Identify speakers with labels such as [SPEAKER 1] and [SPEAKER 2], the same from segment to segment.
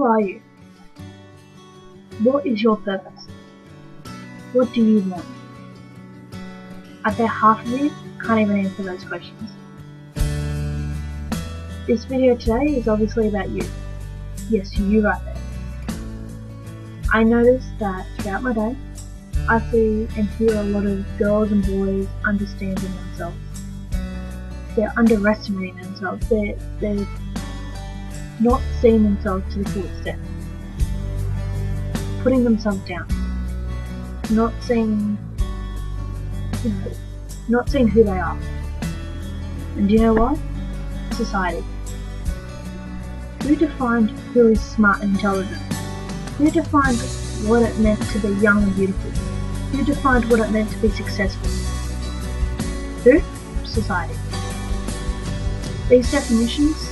[SPEAKER 1] Who are you? What is your purpose? What do you want? I bet half of you can't even answer those questions. This video today is obviously about you. Yes, you right there. I notice that throughout my day, I see and hear a lot of girls and boys understanding themselves. They're underestimating themselves. They're not seeing themselves to the full extent. Putting themselves down. Not seeing who they are. And do you know what? Society. Who defined who is smart and intelligent? Who defined what it meant to be young and beautiful? Who defined what it meant to be successful? Who? Society. These definitions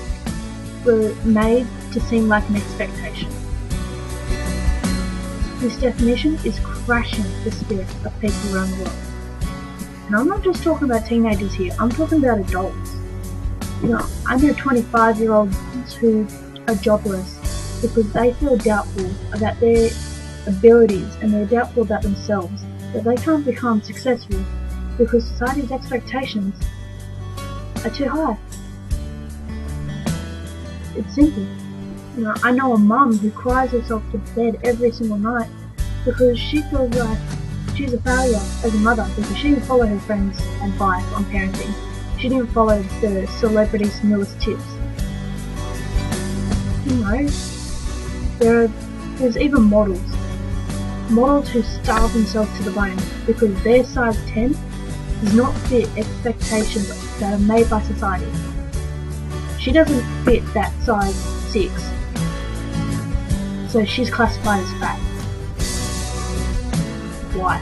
[SPEAKER 1] were made to seem like an expectation. This definition is crashing the spirit of people around the world. And I'm not just talking about teenagers here, I'm talking about adults. I know 25-year-olds who are jobless because they feel doubtful about their abilities and they're doubtful about themselves, that they can't become successful because society's expectations are too high. It's simple. I know a mum who cries herself to bed every single night because she feels like she's a failure as a mother because she didn't follow her friend's advice on parenting. She didn't follow the celebrities' newest tips. There's even models who starve themselves to the bone because their size 10 does not fit expectations that are made by society. She doesn't fit that size 6, so she's classified as fat. Why?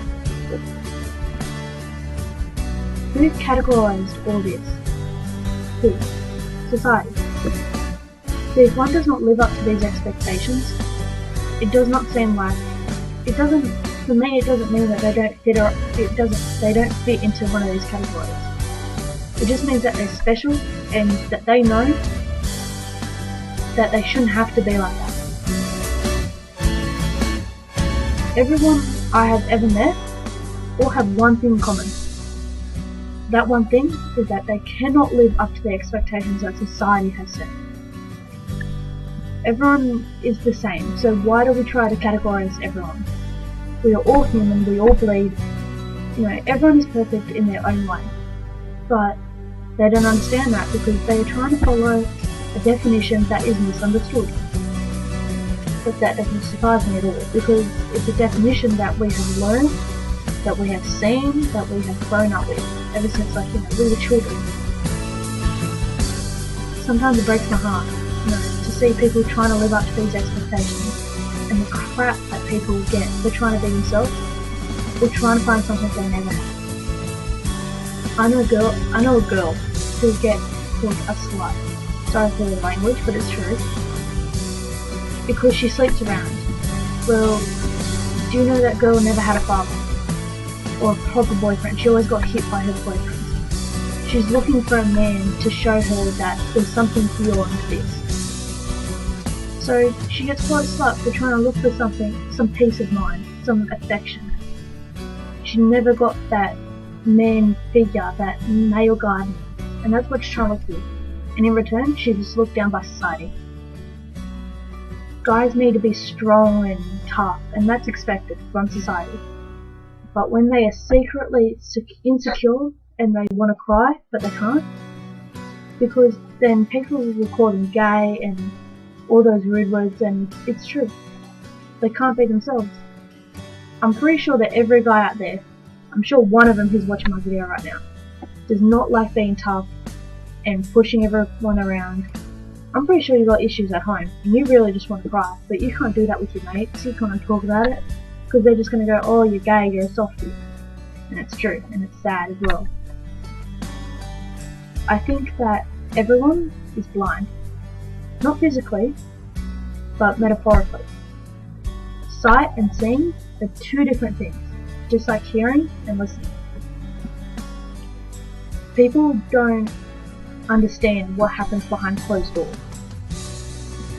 [SPEAKER 1] Who categorized all this? Who? Society. So if one does not live up to these expectations, it does not seem like, for me it doesn't mean that they don't fit into one of these categories. It just means that they're special and that they know that they shouldn't have to be like that. Everyone I have ever met all have one thing in common. That one thing is that they cannot live up to the expectations that society has set. Everyone is the same, so why do we try to categorize everyone? We are all human, we all bleed. Everyone is perfect in their own way. But they don't understand that because they are trying to follow a definition that is misunderstood. But that doesn't surprise me at all because it's a definition that we have learned, that we have seen, that we have grown up with ever since we were children. Sometimes it breaks my heart, to see people trying to live up to these expectations and the crap that people get for trying to be themselves or trying to find something they never had. I know a girl who gets called a slut. Sorry for the language, but it's true. Because she sleeps around. Well, do you know that girl never had a father? Or a proper boyfriend. She always got hit by her boyfriends. She's looking for a man to show her that there's something beyond this. So she gets called a slut for trying to look for some peace of mind, some affection. She never got that man figure, that male guide, and that's what she's trying to look for. And in return, she's just looked down by society. Guys need to be strong and tough, and that's expected from society. But when they are secretly insecure and they want to cry, but they can't, because then people will call them gay and all those rude words, and it's true. They can't be themselves. I'm pretty sure that every guy out there, I'm sure one of them who's watching my video right now, does not like being tough and pushing everyone around. I'm pretty sure you got issues at home and you really just want to cry, but you can't do that with your mates. You can't talk about it because they're just going to go, oh, you're gay, you're a softie. And it's true, and it's sad as well. I think that everyone is blind. Not physically, but metaphorically. Sight and seeing are two different things, just like hearing and listening. People don't understand what happens behind closed doors.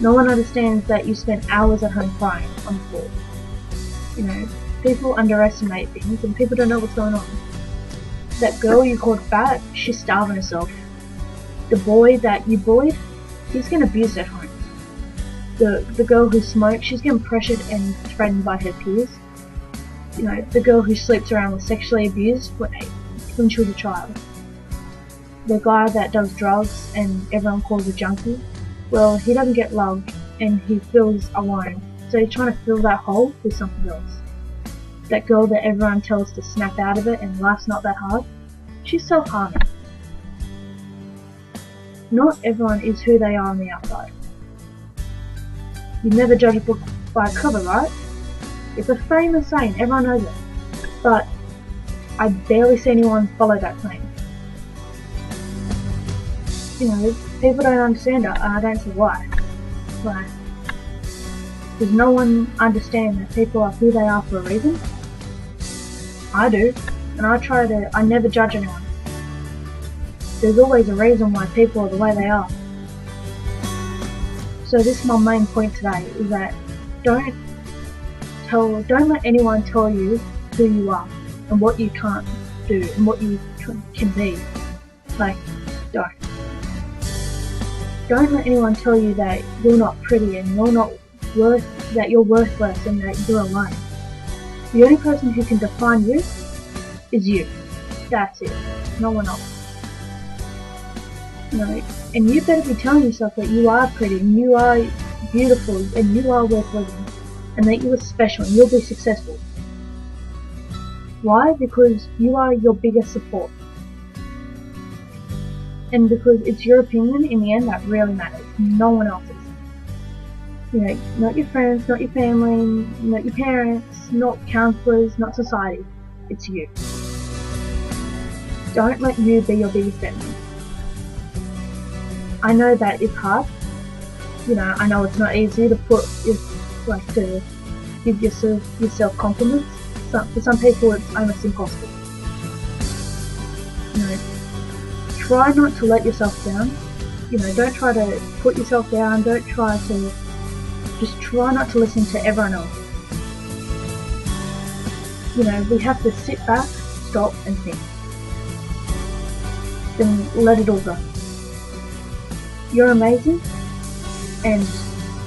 [SPEAKER 1] No one understands that you spent hours at home crying on the floor. You know, people underestimate things and people don't know what's going on. That girl you called fat, she's starving herself. The boy that you bullied, he's getting abused at home. The girl who smokes, she's getting pressured and threatened by her peers. You know, the girl who sleeps around was sexually abused when she was a child. The guy that does drugs and everyone calls a junkie, well, he doesn't get loved and he feels alone. So he's trying to fill that hole with something else. That girl that everyone tells to snap out of it and life's not that hard, she's self-harming. Not everyone is who they are on the outside. You never judge a book by a cover, right? It's a famous saying, everyone knows it. But I barely see anyone follow that claim. You know, people don't understand it, and I don't see why. Why? Does no one understand that people are who they are for a reason? I do, and I never judge anyone. There's always a reason why people are the way they are. So this is my main point today, is that don't let anyone tell you who you are and what you can't do and what you can be. Like, don't. Don't let anyone tell you that you're not pretty and that you're worthless and that you're alone. The only person who can define you is you. That's it. No one else. You know, and you better be telling yourself that you are pretty and you are beautiful and you are worth living and that you are special and you'll be successful. Why? Because you are your biggest support. And because it's your opinion in the end that really matters, no one else's. You know, not your friends, not your family, not your parents, not counselors, not society. It's you. Don't let you be your biggest enemy. I know that it's hard. You know, I know it's not easy to to give yourself compliments. For some people, it's almost impossible. You know, try not to let yourself down. You know, don't try to put yourself down. Just try not to listen to everyone else. You know, we have to sit back, stop, and think. Then let it all go. You're amazing, and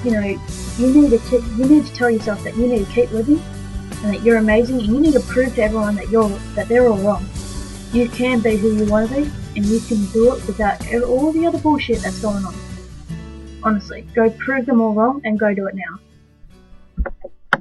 [SPEAKER 1] you know you need to tell yourself that you need to keep living, and that you're amazing, and you need to prove to everyone that they're all wrong. You can be who you want to be, and you can do it without all the other bullshit that's going on. Honestly, go prove them all wrong and go do it now.